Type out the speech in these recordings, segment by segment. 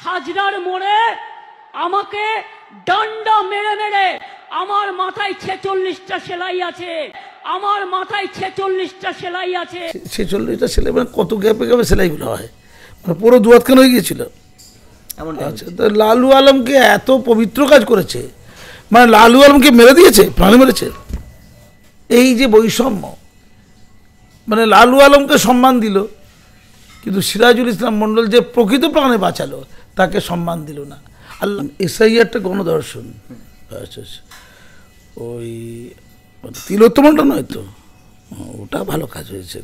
হাজরার মোড়ে আমাকে ডান্ডা মেরে মেরে আমার মাথায় 46টা সেলাই আছে, আমার মাথায় 46টা সেলাই আছে। 46টা সেলাই মানে কত গ্যাপে গ্যাপে সেলাইগুলো হয়, মানে পুরো দুয়াতখানা হয়ে গিয়েছিল। আচ্ছা, তো লালু আলমকে এত পবিত্র কাজ করেছে, মানে লালু আলমকে মেরে দিয়েছে, প্রাণে মেরেছে। এই যে বৈষম্য, মানে লালু আলমকে সম্মান দিল কিন্তু সিরাজুল ইসলাম মণ্ডল যে প্রকৃত প্রাণে বাঁচালো তাকে সম্মান দিল না। আল্লাহ এসআইআরটা গণধর্ষণ, আচ্ছা আচ্ছা, ওই তিলোত্তমাটা নয় তো, ওটা ভালো কাজ হয়েছে।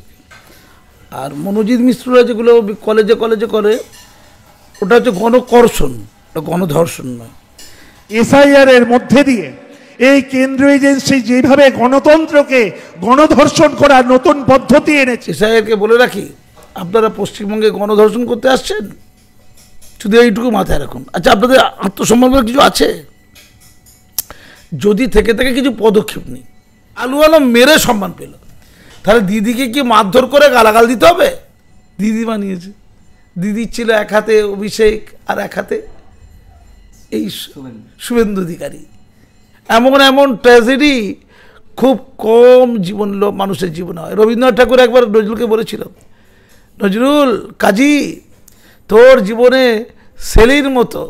আর মনোজিৎ মিশ্ররা যেগুলো কলেজে কলেজে করে ওটা হচ্ছে গণকর্ষণ, ওটা গণধর্ষণ নয়। এসআইআর এর মধ্যে দিয়ে এই কেন্দ্রীয় এজেন্সি যেভাবে গণতন্ত্রকে গণধর্ষণ করার নতুন পদ্ধতি এনেছে। এসআইআরকে বলে রাখি, আপনারা পশ্চিমবঙ্গে গণধর্ষণ করতে আসছেন, শুধু এইটুকু মাথায় রাখুন। আচ্ছা, আপনাদের আত্মসম্মান কিছু আছে? যদি থেকে থেকে কিছু পদক্ষেপ নিই, লালু আলম মেরে সম্মান পেল, তাহলে দিদিকে কি মারধর করে গালাগাল দিতে হবে? দিদি বানিয়েছে, দিদির ছিল এক হাতে অভিষেক আর এক হাতে এই শুভেন্দু অধিকারী। এমন এমন ট্র্যাজেডি খুব কম জীবন মানুষের জীবনে হয়। রবীন্দ্রনাথ ঠাকুর একবার নজরুলকে বলেছিল, নজরুল কাজী তোর জীবনে সেলির মতো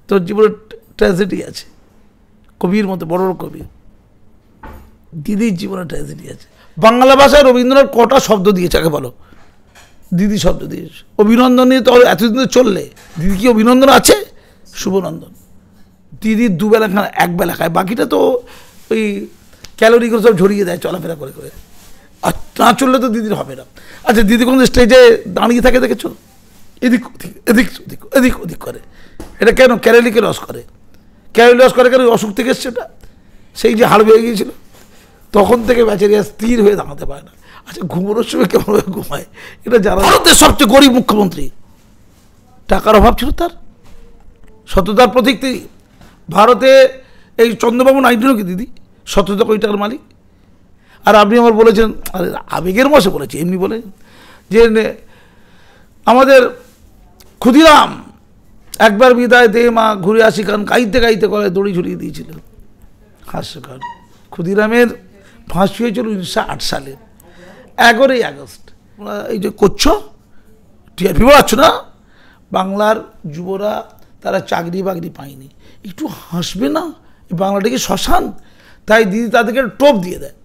তোর জীবনে ট্র্যাজেডি আছে, কবির মতো বড় বড় কবি। দিদির জীবনে ট্র্যাজেডি আছে। বাংলা ভাষায় রবীন্দ্রনাথ কটা শব্দ দিয়েছে আগে বলো? দিদি শব্দ দিয়েছে। অভিনন্দন নিয়ে তো এতদিন চললে, দিদি কি অভিনন্দন আছে? শুভনন্দন। দিদির দুবেলা খায়, একবেলা খায়, বাকিটা তো ওই ক্যালোরিগুলো সব ঝরিয়ে দেয় চলাফেরা করে করে। আর না চললে তো দিদির হবে না। আচ্ছা, দিদি কোনো স্টেজে দাঁড়িয়ে থাকে দেখেছো? এদিক ওদিক এদিক ওদিক এদিক ওদিক করে। এটা কেন? ক্যালোরিকে লস করে। ক্যালোরি লস করে কেন? অসুখ থেকে এসছে এটা। সেই যে হাড় বেড়ে গিয়েছিল, তখন থেকে বেচারিয়া স্থির হয়ে দাঁড়াতে পারে না। আচ্ছা, ঘুমানোর সময় কেমনভাবে ঘুমায় এটা জানা। ভারতের সবচেয়ে গরিব মুখ্যমন্ত্রী, টাকার অভাব ছিল তার, সততার প্রতীক তিনি। ভারতে এই চন্দ্রবাবু নাইডু কি দিদি 17 কোটি টাকার মালিক। আর আপনি আমার বলেছেন, আরে আবেগের বসে বলেছি, এমনি বলে যে আমাদের ক্ষুদিরাম একবার বিদায় দে মা ঘুরে আসি কারণ গাইতে গাইতে গলায় দড়ি ঝুলিয়ে দিয়েছিল। হাস্যকর। ক্ষুদিরামের ফাঁসি হয়েছিল 1908 সালে 11ই আগস্ট। এই যে করছো টিআরপি বাড়াচ্ছ না, বাংলার যুবরা তারা চাকরি বাকরি পায়নি, একটু হাসবে না? এই বাংলাটাকে শ্মশান। তাই দিদি তাদেরকে টোপ দিয়ে দেয়।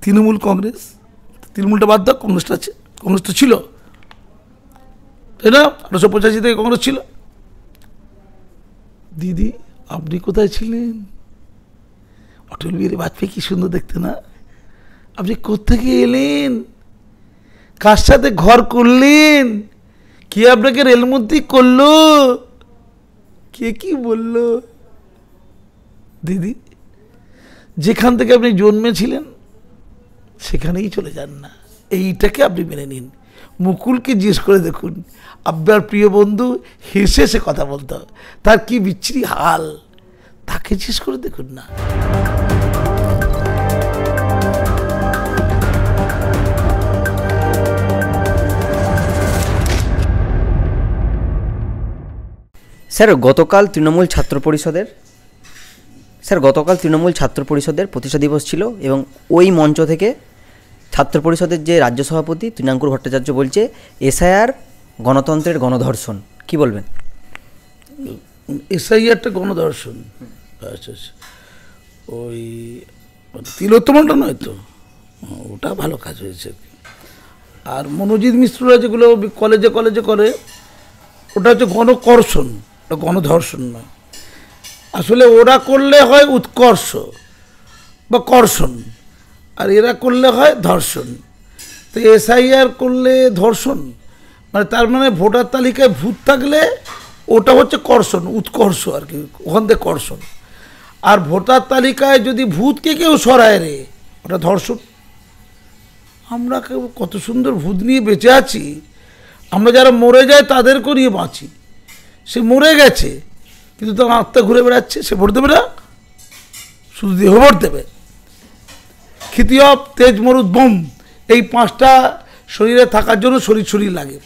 তৃণমূল কংগ্রেস, তৃণমূলটা বাদ দাও, কংগ্রেসটা আছে, কংগ্রেস তো ছিল তাই না? 1885 থেকে কংগ্রেস ছিল। দিদি আপনি কোথায় ছিলেন? অটল বিহারী বাজপেয়ী কি সুন্দর দেখতে না? আপনি কোত্থেকে এলেন? কার সাথে ঘর করলেন? কে আপনাকে রেলমন্ত্রী করলো? কে কি বললো? দিদি যেখান থেকে আপনি জন্মেছিলেন সেখানেই চলে যান না, এইটাকে আপনি মেনে নিন। মুকুলকে জিজ্ঞেস করে দেখুন, আপনার প্রিয় বন্ধু হেসে সে কথা বলতো, তার কি বিচ্ছিরি হাল, তাকে জিজ্ঞেস করে দেখুন না। স্যার গতকাল তৃণমূল ছাত্র পরিষদের প্রতিষ্ঠা দিবস ছিল এবং ওই মঞ্চ থেকে ছাত্র পরিষদের যে রাজ্য সভাপতি তৃণাঙ্কুর ভট্টাচার্য বলছে এসআইআর গণতন্ত্রের গণধর্ষণ, কি বলবেন? এসআইআরটা গণধর্ষণ, আচ্ছা আচ্ছা, ওই তিলোত্তমাটা নয় তো, ওটা ভালো কাজ হয়েছে। আর মনোজিৎ মিশ্ররা যেগুলো কলেজে কলেজে করে ওটা হচ্ছে গণকর্ষণ, ওটা গণধর্ষণ নয়। আসলে ওরা করলে হয় উৎকর্ষ বা কর্ষণ, আর এরা করলে হয় ধর্ষণ। তো এসআইআর করলে ধর্ষণ, মানে তার মানে ভোটার তালিকায় ভূত থাকলে ওটা হচ্ছে কর্ষণ, উৎকর্ষ আর কি, ওখান থেকে কর্ষণ। আর ভোটার তালিকায় যদি ভূতকে কেউ সরায় রে, ওটা ধর্ষণ। আমরা কেউ কত সুন্দর ভূত নিয়ে বেঁচে আছি, আমরা যারা মরে যায় তাদেরকেও নিয়ে বাঁচি। সে মরে গেছে কিন্তু তার আত্মা ঘুরে বেড়াচ্ছে, সে ভোট দেবে না, শুধু দেহ ভোট দেবে। ক্ষিতিয়ব তেজ মরুদ বোম, এই 5টা শরীরে থাকার জন্য শরীর লাগে।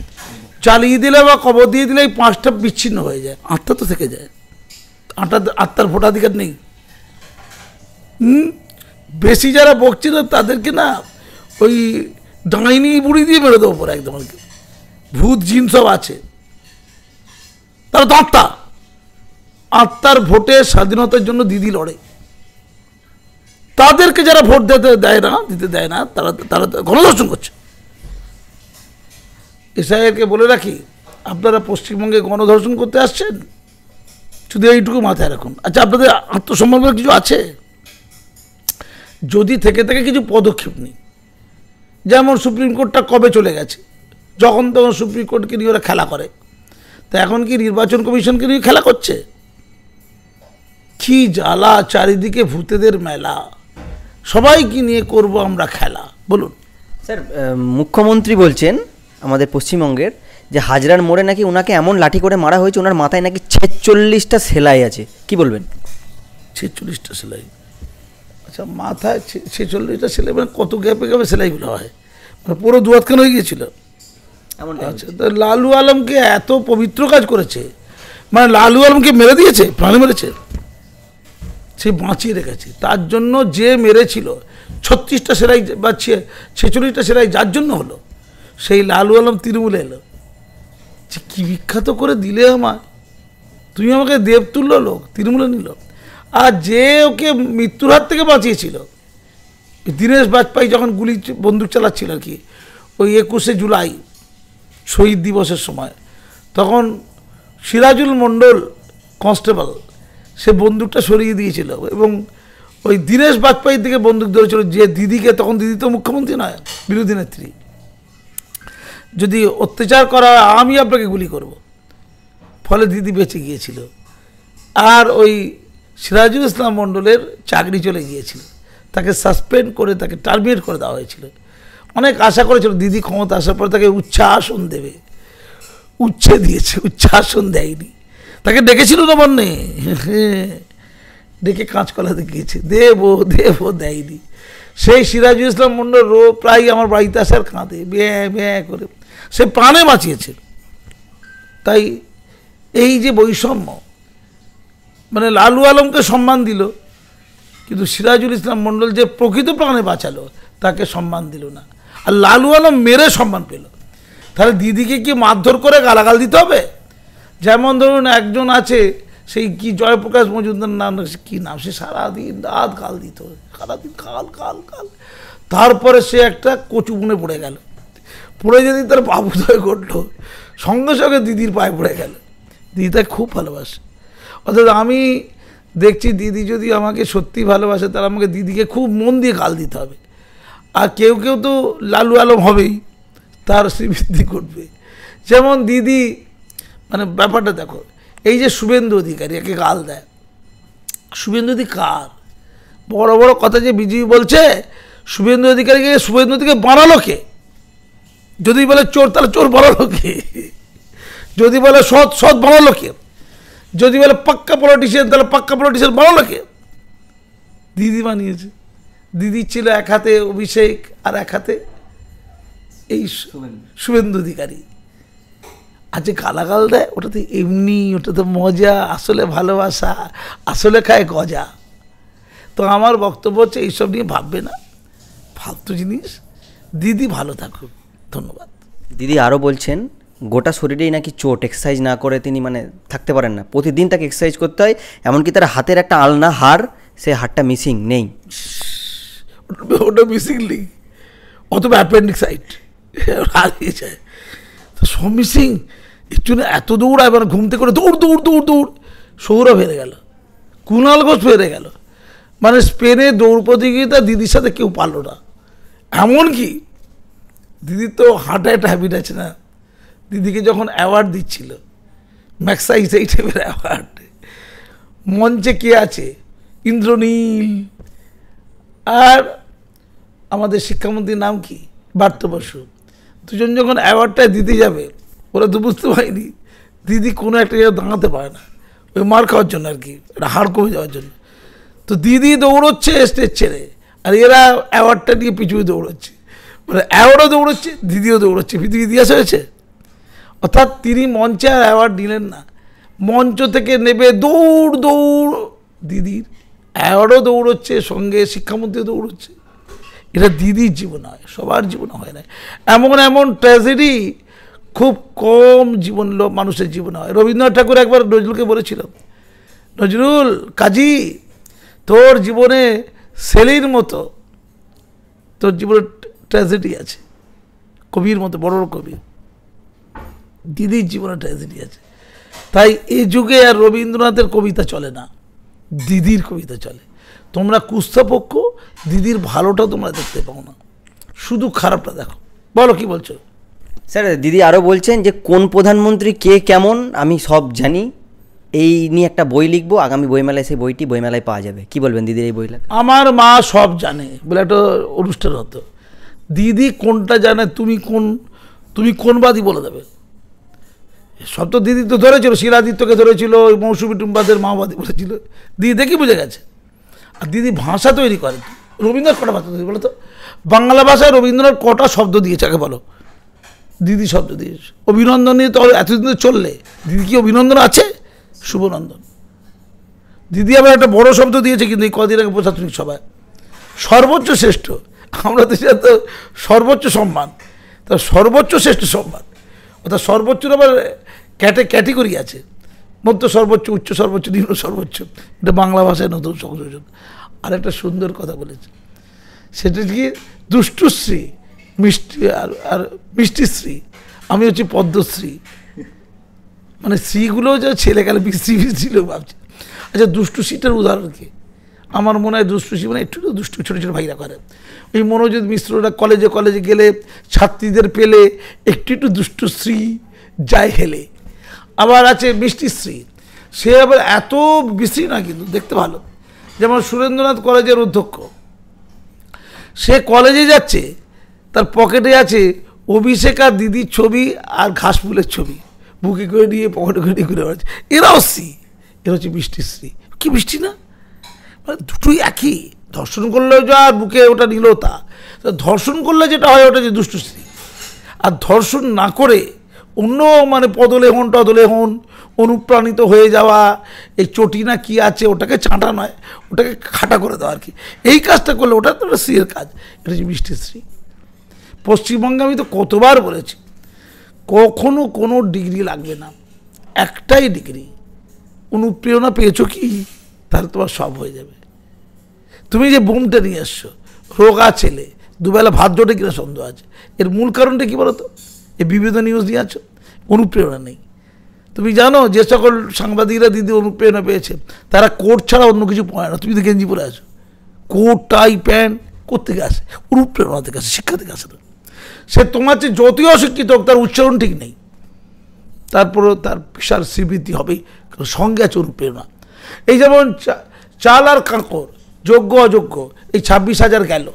চালিয়ে দিলে বা কবর দিয়ে দিলে এই 5টা বিচ্ছিন্ন হয়ে যায়, আত্মা তো থেকে যায়। আত্মার ভোটাধিকার নেই। বেশি যারা বকছিল তাদেরকে না ওই ডাইনি বুড়ি দিয়ে মেরে দেবো পরে একদম। আর কি ভূত জিন সব আছে, তারা তো আত্মার ভোটে স্বাধীনতার জন্য দিদি লড়ে। তাদেরকে যারা ভোট দিতে দেয় না তারা গণধর্ষণ করছে। এসআইআরকে বলে রাখি, আপনারা পশ্চিমবঙ্গে গণধর্ষণ করতে আসছেন, শুধু এইটুকু মাথায় রাখুন। আচ্ছা, আপনাদের আত্মসম্মান বলে কিছু আছে? যদি থেকে কিছু পদক্ষেপ নিই, যেমন সুপ্রিম কোর্টটা কবে চলে গেছে, যখন তখন সুপ্রিম কোর্টকে নিয়ে ওরা খেলা করে, তা এখন কি নির্বাচন কমিশনকে নিয়ে খেলা করছে? কি জ্বালা, চারিদিকে ভূতেদের মেলা, সবাইকে নিয়ে করব আমরা খেলা। বলুন স্যার, মুখ্যমন্ত্রী বলছেন আমাদের পশ্চিমবঙ্গের যে হাজরার মোড়ে নাকি ওনাকে এমন লাঠি করে মারা হয়েছে, ওনার মাথায় নাকি 46টা সেলাই আছে। কি বলবেন? 46টা সেলাই? আচ্ছা, মাথায় 46টা সেলাই মানে কত গ্যাপে সেলাইগুলো হয়? মানে পুরো দুয়াতখান হয়ে গিয়েছিল। আচ্ছা, তো লালু আলমকে এত পবিত্র কাজ করেছে, মানে লালু আলমকে মেরে দিয়েছে, প্রাণে মেরেছে, সে বাঁচিয়ে রেখেছে। তার জন্য যে মেরেছিল 36টা সেলাই বা 46টা সেলাই যার জন্য হলো, সেই লালু আলম তৃণমূলে এলো। যে কি বিখ্যাত করে দিলে আমার, তুমি আমাকে দেবতুল্য লোক, তৃণমূলে নিল। আর যে ওকে মৃত্যুর হাত থেকে বাঁচিয়েছিল, দীনেশ বাজপেয়ী যখন বন্দুক চালাচ্ছিল আর কি, ওই 21শে জুলাই শহীদ দিবসের সময়, তখন সিরাজুল মণ্ডল কনস্টেবল সে বন্দুকটা সরিয়ে দিয়েছিল এবং ওই দীনেশ বাজপেয়ীর দিকে বন্দুক ধরেছিল। যে দিদিকে, তখন দিদি তো মুখ্যমন্ত্রী নয়, বিরোধী নেত্রী, যদি অত্যাচার করা হয় আমি আপনাকে গুলি করব, ফলে দিদি বেঁচে গিয়েছিল। আর ওই সিরাজুল ইসলাম মণ্ডলের চাকরি চলে গিয়েছিল, তাকে সাসপেন্ড করে তাকে টার্মিনেট করে দেওয়া হয়েছিল। অনেক আশা করেছিল দিদি ক্ষমতা আসার পরে তাকে উচ্চাসন দেবে, উচ্ছে দিয়েছে, উচ্চাসন দেয়নি। তাকে ডেকেছিল নবান্নে, ডেকে কাঁচকলা দেখিয়েছে, দেবো দেয়নি। সেই সিরাজুল ইসলাম মণ্ডল প্রায় আমার বাড়িতে আসার কাঁদে ব্যাঁ করে, সে প্রাণে বাঁচিয়েছে। তাই এই যে বৈষম্য, মানে লালু আলমকে সম্মান দিল, কিন্তু সিরাজুল ইসলাম মণ্ডল যে প্রকৃত প্রাণে বাঁচালো তাকে সম্মান দিল না। আর লালু আলম মেরে সম্মান পেল। তাহলে দিদিকে কি মারধর করে গালাগাল দিতে হবে? যেমন ধরুন একজন আছে, সেই কি জয়প্রকাশ মজুমদার নাম, কি নাম, সে সারাদিন রাত গাল দিত, সারাদিন কাল। তারপরে সে একটা কচু বুনে পড়ে গেল, পড়ে যদি তার বাবুদয় ঘটলো, সঙ্গে সঙ্গে দিদির পায়ে পড়ে গেল। দিদি তাকে খুব ভালোবাসে। অর্থাৎ আমি দেখছি দিদি যদি আমাকে সত্যি ভালোবাসে, তাহলে আমাকে দিদিকে খুব মন দিয়ে গাল দিতে হবে। আর কেউ তো লালু আলম হবেই, তার শ্রীবৃদ্ধি করবে। যেমন দিদি, মানে ব্যাপারটা দেখো, এই যে শুভেন্দু অধিকারী একে গাল দেয়, শুভেন্দু অধিকারী কার? বড় বড় কথা যে বিজেপি বলছে, শুভেন্দু অধিকারীকে বানালো কে? যদি বলে চোর, তাহলে চোর বানালো কে? যদি বলে সৎ বানালো কে? যদি বলে পাক্কা পলিটিশিয়ান, তাহলে পাক্কা পলিটিশিয়ান বানালো কে? দিদি বানিয়েছে। দিদি ছিল এক হাতে অভিষেক আর এক হাতে এই শুভেন্দু অধিকারী। আর যে গালাগাল দেয়, ওটা তো এমনি, ওটা তো মজা, আসলে ভালোবাসা, আসলে খায় গজা। তো আমার বক্তব্য হচ্ছে এইসব নিয়ে ভাববে না, ফালতু জিনিস। দিদি ভালো থাকুক, ধন্যবাদ। দিদি আরও বলছেন গোটা শরীরেই নাকি চোট, এক্সারসাইজ না করে তিনি মানে থাকতে পারেন না, প্রতিদিন তাকে এক্সারসাইজ করতে হয়। এমনকি তার হাতের একটা আলনা হাড়, সে হাড়টা মিসিং নেই। ওটা মিসিং নেই, অথবা অ্যাপেন্ডিক্সাইট হারিয়ে যায়, তো সব মিসিং। এর জন্য এত দৌড়ায়, মানে ঘুমতে করে দৌড়। সৌরভ হেরে গেল, কুণাল ঘোষ হেরে গেল, মানে স্পেনে দৌড় প্রতিযোগিতা দিদির সাথে কেউ পারল না। এমনকি দিদির তো হার্ট অ্যাটাক হ্যাবিট আছে না, দিদিকে যখন অ্যাওয়ার্ড দিচ্ছিল, ম্যাক্সাইজ এই টাইপের অ্যাওয়ার্ড, মঞ্চে কে আছে? ইন্দ্রনীল আর আমাদের শিক্ষামন্ত্রীর নাম কি, বার্ত বসু, দুজন যখন অ্যাওয়ার্ডটা দিতে যাবে, ওরা তো বুঝতে পারেনি দিদি কোনো একটা জায়গায় দাঁড়াতে পারে না, ওই মার খাওয়ার জন্য আর কি, ওটা হাড় কমে যাওয়ার জন্য। তো দিদি দৌড়চ্ছে স্টেজ ছেড়ে, আর এরা অ্যাওয়ার্ডটা নিয়ে পিছু দৌড়চ্ছে, মানে অ্যাওয়ার্ডও দৌড়চ্ছে, দিদিও দৌড়চ্ছে। পৃথিবী ইতিহাস হয়েছে। অর্থাৎ তিনি মঞ্চে আর অ্যাওয়ার্ড নিলেন না, মঞ্চ থেকে নেবে দৌড় দৌড়, দিদির অ্যাওয়ার্ডও দৌড়চ্ছে, সঙ্গে শিক্ষামন্ত্রীও দৌড়চ্ছে। এটা দিদির জীবন হয়, সবার জীবনে হয় না। এমন এমন ট্র্যাজেডি খুব কম জীবন মানুষের জীবনে হয়। রবীন্দ্রনাথ ঠাকুর একবার নজরুলকে বলেছিল, নজরুল কাজী তোর জীবনে সেলির মতো তোর জীবনে ট্র্যাজেডি আছে, কবির মতো বড় কবি। দিদির জীবনে ট্র্যাজেডি আছে। তাই এই যুগে আর রবীন্দ্রনাথের কবিতা চলে না, দিদির কবিতা চলে। তোমরা কুস্তাপক্ষ, দিদির ভালোটা তোমরা দেখতে পাও না, শুধু খারাপটা দেখো। বলো কি বলছো? স্যার দিদি আরও বলছেন যে কোন প্রধানমন্ত্রী কে কেমন আমি সব জানি, এই নিয়ে একটা বই লিখবো, আগামী বইমেলায় সেই বইটি বইমেলায় পাওয়া যাবে। কি বলবেন দিদির এই বইটা? আমার মা সব জানে বলে একটা অনুষ্ঠান হতো, দিদি কোনটা জানে তুমি কোনবাদী বলে দেবে। সব তো দিদি তো ধরেছিল, শিলাদিত্যকে ধরেছিল, মৌসুমী টুম্বাদের মাওবাদী বলেছিল, দিদি দেখি বুঝে গেছে। আর দিদি ভাষা তৈরি করে। রবীন্দ্রনাথ কটা ভাষা তৈরি বলো তো? বাংলা ভাষায় রবীন্দ্রনাথ কটা শব্দ দিয়েছে আগে বলো? দিদি শব্দ দিয়েছে। অভিনন্দন নিয়ে তো এতদিন চললে, দিদি কি অভিনন্দন আছে? শুভনন্দন। দিদি আবার একটা বড় শব্দ দিয়েছে কিন্তু এই কদিন আগে প্রশাসনিক সভায়, সর্বোচ্চ শ্রেষ্ঠ। আমরা তো সেটা তো সর্বোচ্চ সম্মান, তা সর্বোচ্চ শ্রেষ্ঠ সম্মান, অর্থাৎ সর্বোচ্চ আবার ক্যাটেগরি আছে, মধ্য সর্বোচ্চ, উচ্চ সর্বোচ্চ, নিম্ন সর্বোচ্চ। এটা বাংলা ভাষায় নতুন সংযোজন। আর একটা সুন্দর কথা বলেছে, সেটা কি দুষ্টুশ্রী মিষ্টি আর মিষ্টিশ্রী, আমি হচ্ছি পদ্মশ্রী। মানে শ্রীগুলো যে ছেলে গেলে বিশ্রী লোক ভাবছে। আচ্ছা দুষ্টুশ্রীটার উদাহরণ কি? আমার মনে হয় দুষ্টুশ্রী মানে একটু দুষ্টু ছোটো ছোটো ভাইরা করে। এই মনোজিৎ মিশ্ররা কলেজে গেলে ছাত্রীদের পেলে একটু দুষ্টুশ্রী যায় হেলে। আবার আছে মিষ্টিশ্রী, সে আবার এত বিশ্রী না কিন্তু দেখতে ভালো। যেমন সুরেন্দ্রনাথ কলেজের অধ্যক্ষ, সে কলেজে যাচ্ছে, তার পকেটে আছে অভিষেকা দিদির ছবি আর ঘাসফুলের ছবি, বুকে করে নিয়ে পকেটে করে নিয়ে ঘুরে বেড়াচ্ছে। এরাও শ্রী, এরা হচ্ছে মিষ্টিশ্রী। কি মিষ্টি না? মানে দুটোই একই, ধর্ষণ করলেও যা আর বুকে ওটা নিল তা। ধর্ষণ করলে যেটা হয় ওটা যে দুষ্টুশ্রী, আর ধর্ষণ না করে অন্য মানে পদলেহন টদলেহন অনুপ্রাণিত হয়ে যাওয়া, এই চটি না কি আছে ওটাকে চাঁটা নয়, ওটাকে খাটা করে দেওয়া আর কি, এই কাজটা করলে ওটা তো শ্রীর কাজ। এটা হচ্ছে মিষ্টিশ্রী। পশ্চিমবঙ্গে আমি তো কতবার বলেছি, কখনো কোনো ডিগ্রি লাগবে না, একটাই ডিগ্রি। অনুপ্রেরণা পেয়েছো কি, তাহলে তোমার সব হয়ে যাবে। তুমি যে বোমটা নিয়ে এসছো, রোগা ছেলে, দুবেলা ভাত জোটে কিনা সন্দেহ আছে, এর মূল কারণটা কি বলো তো? এই বিবিধ নিউজ নিয়ে আছো, অনুপ্রেরণা নেই। তুমি জানো যে সকল সাংবাদিকরা দিদি অনুপ্রেরণা পেয়েছে, তারা কোট ছাড়া অন্য কিছু পড়ে না। তুমি তো গেঞ্জি পরে আছো, কোট টাই প্যান্ট কোত্থেকে আসে? অনুপ্রেরণা থেকে আসে, শিক্ষা থেকে আসে না। সে তোমার চেয়ে যতই অশিক্ষিত হোক, তার উচ্চারণ ঠিক নেই, তারপরেও তার বিশাল স্বীকৃতি হবেই, কারণ সঙ্গে আছে অনুপ্রেরণা। এই যেমন চাল আর কাঁকর, যোগ্য অযোগ্য, এই 26,000 গেল,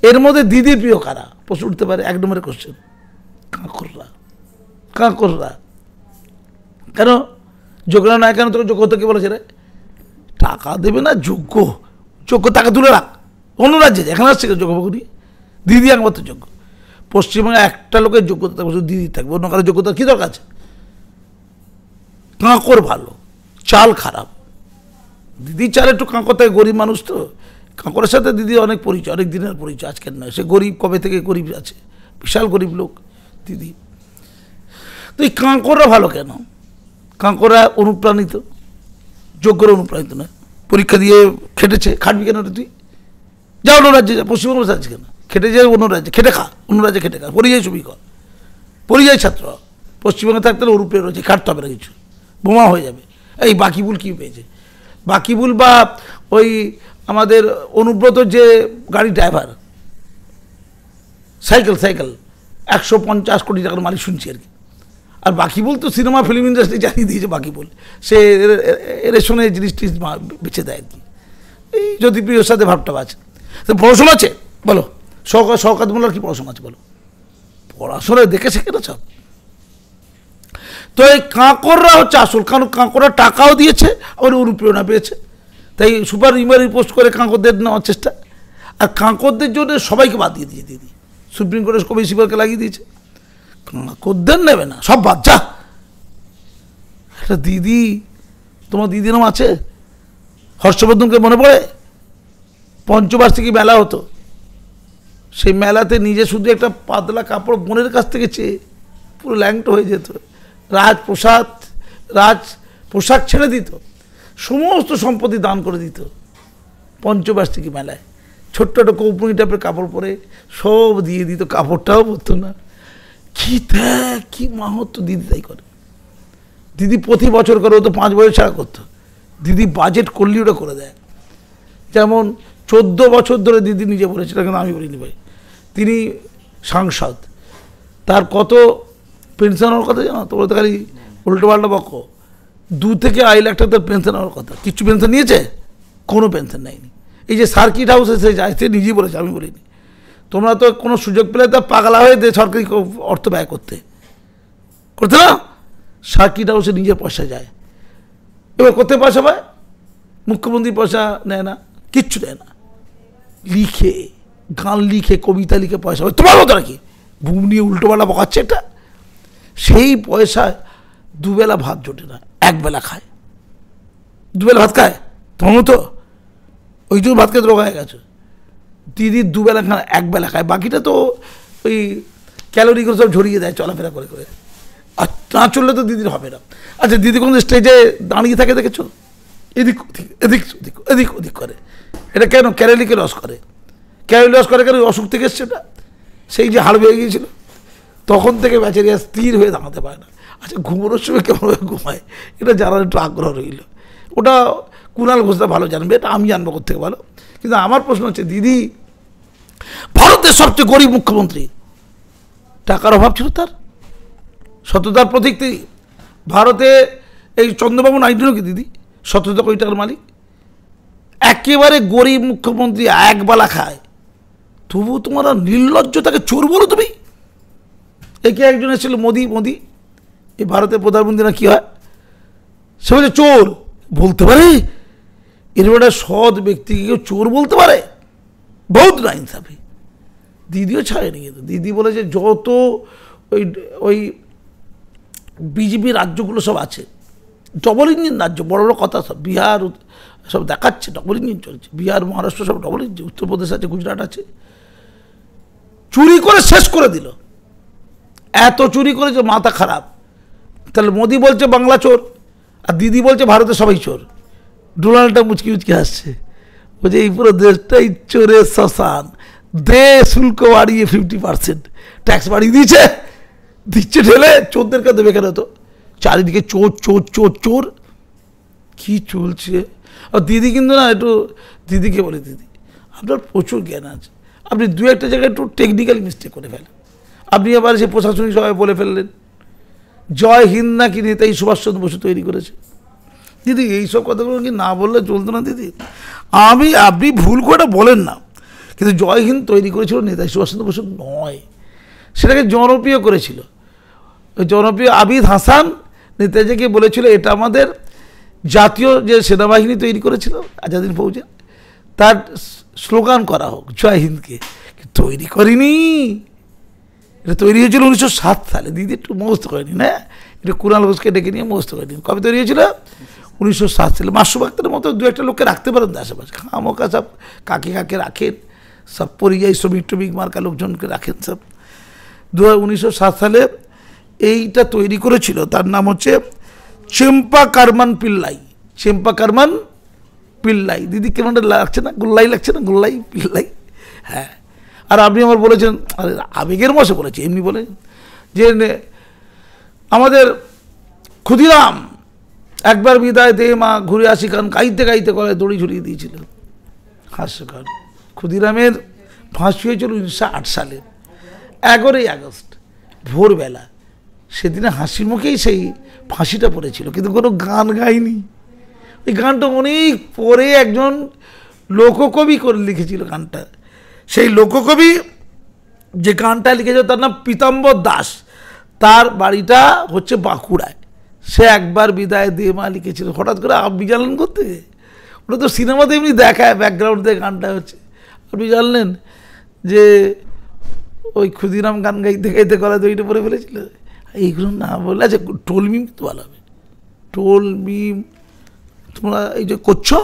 এর মধ্যে দিদির প্রিয় কারা? প্রশ্ন উঠতে পারে, 1 নম্বরের কোশ্চেন। কাঁকররা কেন যোগ্য না? কেন তোকে যোগ্যতা কে বলেছে রে? টাকা দেবে না, যোগ্য টাকা তুলে রাখ, অন্য রাজ্যে এখানে আসছে যোগ্য নিয়ে। দিদি একমাত্র যোগ্য। পশ্চিমবঙ্গে একটা লোকের যোগ্যতা থাকবে, শুধু দিদি থাকবে, অন্য কারো যোগ্যতা কী দরকার আছে? কাঁকর ভালো, চাল খারাপ। দিদি চাল একটু কাঁকর থাকে, গরিব মানুষ তো, কাঁকরের সাথে দিদি অনেক পরিচয়, অনেক দিনের পরিচয়, আজকের নয়। সে গরিব, কবে থেকে গরিব আছে, বিশাল গরিব লোক দিদি। তো এই কাঁকররা ভালো কেন? কাঁকররা অনুপ্রাণিত, যোগ্যরা অনুপ্রাণিত নয়। পরীক্ষা দিয়ে খেটেছে, খাটবি কেন তুই? যা অন্য রাজ্যে যা, পশ্চিমবঙ্গ যাচ্ছে কেন? খেটে যায় অন্য রাজ্যে, খেটে খা, অন্য রাজ্যে খেটে খা, পরিযায়ী ছবি কর, পরিযায়ী ছাত্র। পশ্চিমবঙ্গে থাকতে হলে অনুপ্রেরণা রয়েছে, খাটতে হবে না কিছু, বোমা হয়ে যাবে। এই বাকিবুল কী পেয়েছে? বাকিবুল বা ওই আমাদের অনুব্রত যে গাড়ি ড্রাইভার, সাইকেল 150 কোটি টাকার মালিক শুনছি আর কি। আর বাকিবুল তো সিনেমা ফিল্ম ইন্ডাস্ট্রি জানিয়ে দিয়েছে বাকিবুল, সে রেশনে জিনিসটি বেছে দেয় আর কি। এই জ্যোতিপ্রিয়র সাথে ভাবটা আছে। তো পড়াশোনা আছে বলো, শওকত মোল্লার কি পড়াশোনা আছে বলো? পড়াশোনায় দেখে শেখে না সব। তো এই কাঁকররা হচ্ছে আসল, কারণ কাঁকররা টাকাও দিয়েছে, আবার অনুপ্রেরণা পেয়েছে। তাই সুপার ইমারি পোস্ট করে কাঁকরদের নেওয়ার চেষ্টা। আর কাঁকরদের জন্য সবাইকে বাদ দিয়ে দিয়েছে দিদি, সুপ্রিম কোর্টের কবি শিবরকে লাগিয়ে দিয়েছে। খদ্দের নেবে না, সব বাদ যা। একটা দিদি, তোমার দিদি নাম আছে? হর্ষবর্ধনকে মনে পড়ে? পঞ্চবার্ষিকী মেলা হতো, সেই মেলাতে নিজে শুধু একটা পাতলা কাপড় বোনের কাছ থেকে চেয়ে পুরো ল্যাংটো হয়ে যেত, রাজ পোশাক ছেড়ে দিত, সমস্ত সম্পত্তি দান করে দিত পঞ্চবার্ষিকী মেলায়। ছোট্ট একটা কৌপুনি টাইপের কাপড় পরে সব দিয়ে দিত, কাপড়টাও পরতো না। কি ত্যাগ, কি মাহাত্ম্য দিদি তাই করে। দিদি প্রতি বছর করে, ও তো 5 বছর ছাড়া করতো। দিদি বাজেট করলেই ওটা করে দেয়। যেমন 14 বছর ধরে দিদি নিজে বলেছিল, কিন্তু আমি বলিনি ভাই, তিনি সাংসদ, তার কত পেনশন হওয়ার কথা জানো? তোমরা তো খালি উল্টো পাল্টা বকো। 2 থেকে 2.5 লাখ টাকা তার পেনশন হওয়ার কথা। কিছু পেনশন নিয়েছে? কোনো পেনশন নেয়নি। এই যে সার্কিট হাউসে সে যায়, সে নিজেই বলেছে, আমি বলিনি। তোমরা তো কোনো সুযোগ পেলে তা পাগলা হয়ে সরকারি অর্থ ব্যয় করতে না। সার্কিট হাউসে নিজের পয়সা যায়। এবার কোথায় পয়সা পায়? মুখ্যমন্ত্রী পয়সা নেয় না, কিচ্ছু নেয় না। লিখে, গান লিখে, কবিতা লিখে পয়সা পায়। তোমার মতো নাকি ঘুম নিয়ে উল্টোবেলা বকাচ্ছে এটা? সেই পয়সায় 2 বেলা ভাত জোটে না, 1 বেলা খায়। 2 বেলা ভাত খায় তোমার মতো? ওই জন্য ভাত খেতে রোগ হয়ে গেছে। দিদি 2 বেলা খায়, 1 বেলা খায়, বাকিটা তো ওই ক্যালোরিগুলো সব ঝরিয়ে দেয় চলাফেরা করে করে। আর না চললে তো দিদির হবে না। আচ্ছা, দিদি কোনো স্টেজে দাঁড়িয়ে থাকে দেখেছো? এদিক ওদিক এদিক ওদিক এদিক ওদিক করে। এটা কেন? ক্যালোরিকে লস করে। ক্যালোরি লস করে কেন? অসুখ থেকে এসছে এটা। সেই যে হাড় বেড়ে গিয়েছিল, তখন থেকে বেচারিয়া স্থির হয়ে দাঁড়াতে পারে না। আচ্ছা, ঘুমানোর সময় কেমনভাবে ঘুমায় এটা জানার একটু আগ্রহ রইল। ওটা কুণাল ঘোষদা ভালো জানবে, এটা আমি জানবো কোথেকে ভালো। কিন্তু আমার প্রশ্ন হচ্ছে, দিদি ভারতের সবচেয়ে গরিব মুখ্যমন্ত্রী, টাকার অভাব ছিল তার, সততার প্রতীক তিনি। ভারতে এই চন্দ্রবাবু নাইডু কি দিদি 17 কোটি টাকার মালিক? একেবারে গরিব মুখ্যমন্ত্রী, 1 বেলা খায়, তবু তোমার নির্লজ্জ, তাকে চোর বলো তুমি? একে একজন এসেছিল মোদি, এই ভারতের প্রধানমন্ত্রী না কি হয়, সে বলছে চোর। বলতে পারে? এরকম একটা সৎ ব্যক্তিকে কেউ চোর বলতে পারে? বহুত না ইনসাফি। দিদিও ছাড়েনি। কিন্তু দিদি বলেছে যত ওই বিজেপি রাজ্যগুলো সব আছে, ডবল ইঞ্জিন রাজ্য, বড় বড় কথা সব, বিহার সব দেখাচ্ছে ডবল ইঞ্জিন চলছে, বিহার মহারাষ্ট্র সব ডবল ইঞ্জিন, উত্তরপ্রদেশ আছে, গুজরাট আছে, চুরি করে শেষ করে দিল। এত চুরি করেছে, মাথা খারাপ। তাহলে মোদি বলছে বাংলা চোর, আর দিদি বলছে ভারতে সবাই চোর। ডোনাল্ডটা মুচকি মুচকি আসছে, বলছে এই পুরো দেশটাই চোরের শ্মশান। শুল্ক বাড়িয়ে 50% ট্যাক্স বাড়িয়ে দিচ্ছে ঠেলে। চোরদেরকে দেবে কেন? তো চারিদিকে চোর চোর চোর চোর, কি চলছে। আর দিদি কিন্তু না, একটু দিদিকে বলে, দিদি আপনার প্রচুর জ্ঞান আছে, আপনি 2-1টা জায়গায় একটু টেকনিক্যাল মিস্টেক করে ফেলেন। আপনি আবার সে প্রশাসনিক সভায় বলে ফেললেন জয় হিন্দ নাকি নেতাই সুভাষচন্দ্র বসু তৈরি করেছে। দিদি এইসব কথাগুলো কি না বললে চলতো না দিদি? আপনি ভুল করে বলেন না, কিন্তু জয় হিন্দ তৈরি করেছিল নেতাজি সুভাষচন্দ্র বসু নয়, সেটাকে জনপ্রিয় করেছিল। ওই জনপ্রিয় আবিদ হাসান নেতাজিকে বলেছিল এটা আমাদের জাতীয় যে সেনাবাহিনী তৈরি করেছিল আজাদিন ফৌজে, তার স্লোগান করা হোক জয় হিন্দকে। তৈরি করিনি, এটা তৈরি হয়েছিল 1907 সালে। দিদি একটু মুখস্থ করেনি না, এটা কুণাল ঘোষকে ডেকে নিয়ে মুখস্থ করেনি। কবে তৈরি হয়েছিল? 1907 সালে। মাসু বাক্তারের মতো 2-1টা লোককে রাখতে পারেন তো আশেপাশে, খামোকা সব কাকে রাখেন, সব পরিযায়ী শ্রমিক মার্কা লোকজনকে রাখেন সব। 1907 সালে এইটা তৈরি করেছিল, তার নাম হচ্ছে চেম্পা কারমান পিল্লাই। দিদি কেমন লাগছে না? গোল্লাই লাগছে না? গোল্লাই পিল্লাই, হ্যাঁ। আর আপনি আমার বলেছেন, আরে আবেগের বসে বলেছি, এমনি বলে যে আমাদের ক্ষুদিরাম একবার বিদায় দে মা ঘুরে আসি খান গাইতে গাইতে গলায় দড়ি ঝুলিয়ে দিয়েছিল। হাস্যকর। ক্ষুদিরামের ফাঁসি হয়েছিল 1908 সালে 11ই আগস্ট ভোরবেলা। সেদিনে হাসি মুখেই সেই ফাঁসিটা পড়েছিল, কিন্তু কোনো গান গায়নি। ওই গানটা অনেক পরে একজন লোককবি করে লিখেছিল গানটা। সেই লোককবি যে গানটা লিখেছে তার নাম পীতাম্বর দাস, তার বাড়িটা হচ্ছে বাঁকুড়ায়। সে একবার বিদায় দে মা লিখেছিল। হঠাৎ করে আপনি জানলেন করতে? ওটা তো সিনেমাতে এমনি দেখায় ব্যাকগ্রাউন্ড দিয়ে গানটা হচ্ছে। আপনি জানলেন যে ওই ক্ষুদিরাম গান গাইতে গাইতে গলা দইটা পরে ফেলেছিল, এইগুলো না বললে আচ্ছা টোল মিম তো ভালো হবে। টোল মিম তোমরা এই যে করছো,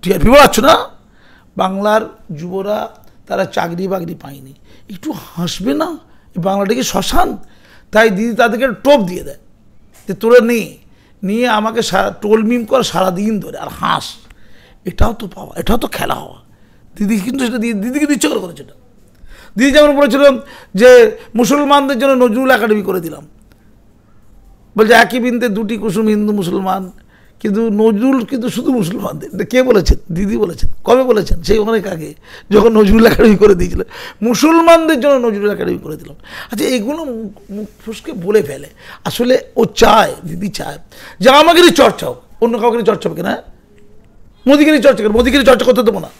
টিআরপি বাড়াচ্ছ না, বাংলার যুবরা তারা চাকরি বাকরি পায়নি, একটু হাসবে না, এই বাংলাটাকে শ্মশান। তাই দিদি তাদেরকে টোপ দিয়ে দেয় যে তোরা নিয়ে আমাকে টোল মিম কর সারাদিন ধরে আর হাস, এটাও তো পাওয়া, এটাও তো খেলা হওয়া। দিদি কিন্তু সেটা দিদিকে ইচ্ছে করে করেছে। এটা দিদি যেমন বলেছিলাম যে মুসলমানদের জন্য নজরুল একাডেমি করে দিলাম, বলছে একই বিন্দে দুটি কুসুম হিন্দু মুসলমান, কিন্তু নজরুল কিন্তু শুধু মুসলমানদের। এটা কে বলেছেন? দিদি বলেছেন। কবে বলেছেন? সেই অনেক আগে, যখন নজরুল একাডেমি করে দিয়েছিল, মুসলমানদের জন্য নজরুল একাডেমি করে দিলাম। আচ্ছা এগুলো মুখ ফুসকে বলে ফেলে, আসলে ও চায়, দিদি চায় যে আমাদেরই চর্চা হোক, অন্য কাউকে চর্চা হবে কিনা। মোদিগিরি চর্চা করে, মোদিগিরি চর্চা করতে দেবো না।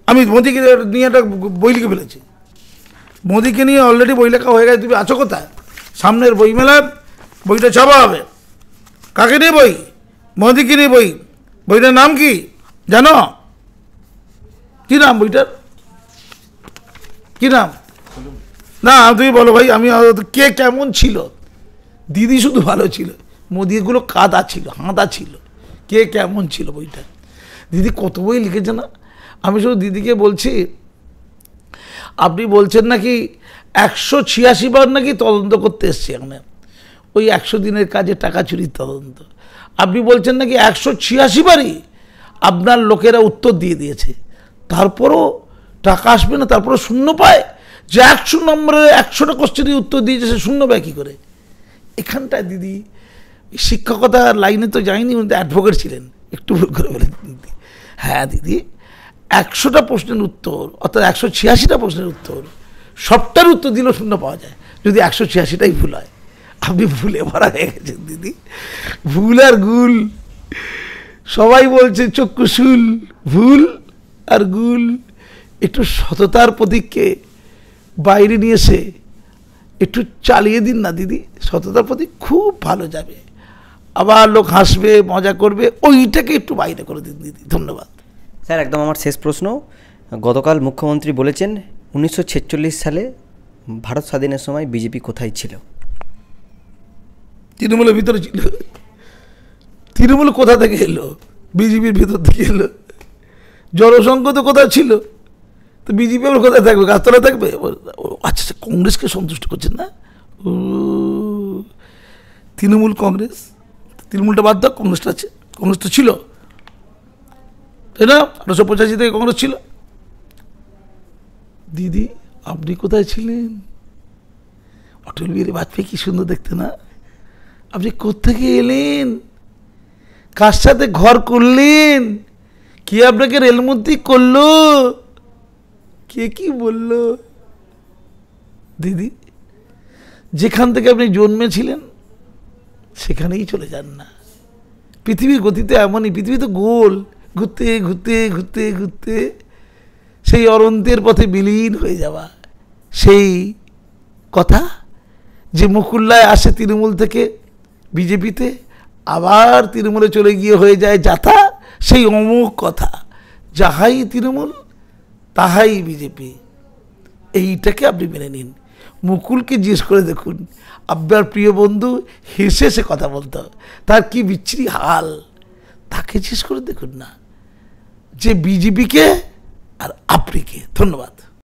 আমি মোদিকে নিয়ে একটা বই লিখে ফেলেছি, মোদিকে নিয়ে অলরেডি বই লেখা হয়ে গেছে। তুমি আছো কোথায়? সামনের বই মেলায় বইটা ছাপা হবে। কাকে নিয়ে বই? মোদিকে নিয়ে বই। বইটার নাম কি জানো? কি নাম বইটার? কি নাম? না তুমি বলো ভাই, আমি কে কেমন ছিল? দিদি শুধু ভালো ছিল, মোদি এগুলো কাদা ছিল, হাঁদা ছিল। কে কেমন ছিল বইটা? দিদি কত বই লিখেছে না। আমি শুধু দিদিকে বলছি, আপনি বলছেন নাকি 186 বার নাকি তদন্ত করতে এসছে এখানে, ওই 100 দিনের কাজে টাকা চুরির তদন্ত। আপনি বলছেন নাকি 186 বারই আপনার লোকেরা উত্তর দিয়ে দিয়েছে, তারপরও টাকা আসবে না, তারপরও শূন্য পায়। যে 100 নম্বরের 100টা কোশ্চেনের উত্তর দিয়েছে সে শূন্য পায় কী করে? এখানটায় দিদি শিক্ষকতার লাইনে তো যায়নি, উনি অ্যাডভোকেট ছিলেন, একটু ভুল করে বলেন দিদি। হ্যাঁ দিদি, 100টা প্রশ্নের উত্তর অর্থাৎ 186টা প্রশ্নের উত্তর, সবটার উত্তর দিলেও শূন্য পাওয়া যায় যদি 186টাই ভুল হয়। আপনি ভুলে ভরা হয়ে গেছেন দিদি, ভুল আর গুল। সবাই বলছে চক্ষুশুল, ভুল আর গুল। একটু সততার প্রতীককে বাইরে নিয়ে এসে একটু চালিয়ে দিন না দিদি, সততার প্রতীক খুব ভালো যাবে। আবার লোক হাসবে, মজা করবে, ওইটাকে একটু বাইরে করে দিন দিদি। ধন্যবাদ স্যার। একদম আমার শেষ প্রশ্ন, গতকাল মুখ্যমন্ত্রী বলেছেন 1946 সালে ভারত স্বাধীনের সময় বিজেপি কোথায় ছিল? তৃণমূলের ভিতরে ছিল। তৃণমূল কোথা থেকে এলো? বিজেপির ভিতর থেকে এলো। জনসংঘ তো কোথায় ছিল, তো বিজেপি আবার কোথায় থাকবে? গাছতলায় থাকবে? আচ্ছা কংগ্রেসকে সন্তুষ্ট করছেন না? তৃণমূল কংগ্রেস, তৃণমূলটা বাদ দাও, কংগ্রেসটা আছে। কংগ্রেস তো ছিল, তাই না? 1885 থেকে কংগ্রেস ছিল। দিদি আপনি কোথায় ছিলেন? অটল বিহারী বাজপেয়ী কি সুন্দর দেখতে না? আপনি কোত্থেকে এলেন? কার সাথে ঘর করলেন? কে আপনাকে রেলমন্ত্রী করলো? কে কি বলল? দিদি যেখান থেকে আপনি জন্মেছিলেন সেখানেই চলে যান না। পৃথিবীর গতিতে এমনই, পৃথিবী তো গোল, ঘুরতে ঘুরতে ঘুরতে ঘুরতে সেই অনন্তের পথে বিলীন হয়ে যাওয়া। সেই কথা যে মুকুল্লায় আসে তৃণমূল থেকে বিজেপিতে, আবার তৃণমূলে চলে গিয়ে হয়ে যায় যাতা, সেই অমুক কথা, যাহাই তৃণমূল তাহাই বিজেপি। এইটাকে আপনি মেনে নিন। মুকুলকে জিজ্ঞেস করে দেখুন, আপনার প্রিয় বন্ধু হেসে সে কথা বলতো, তার কি বিচ্ছিরি হাল, তাকে জিজ্ঞেস করে দেখুন না যে বিজেপিকে আর আপনি কে। ধন্যবাদ।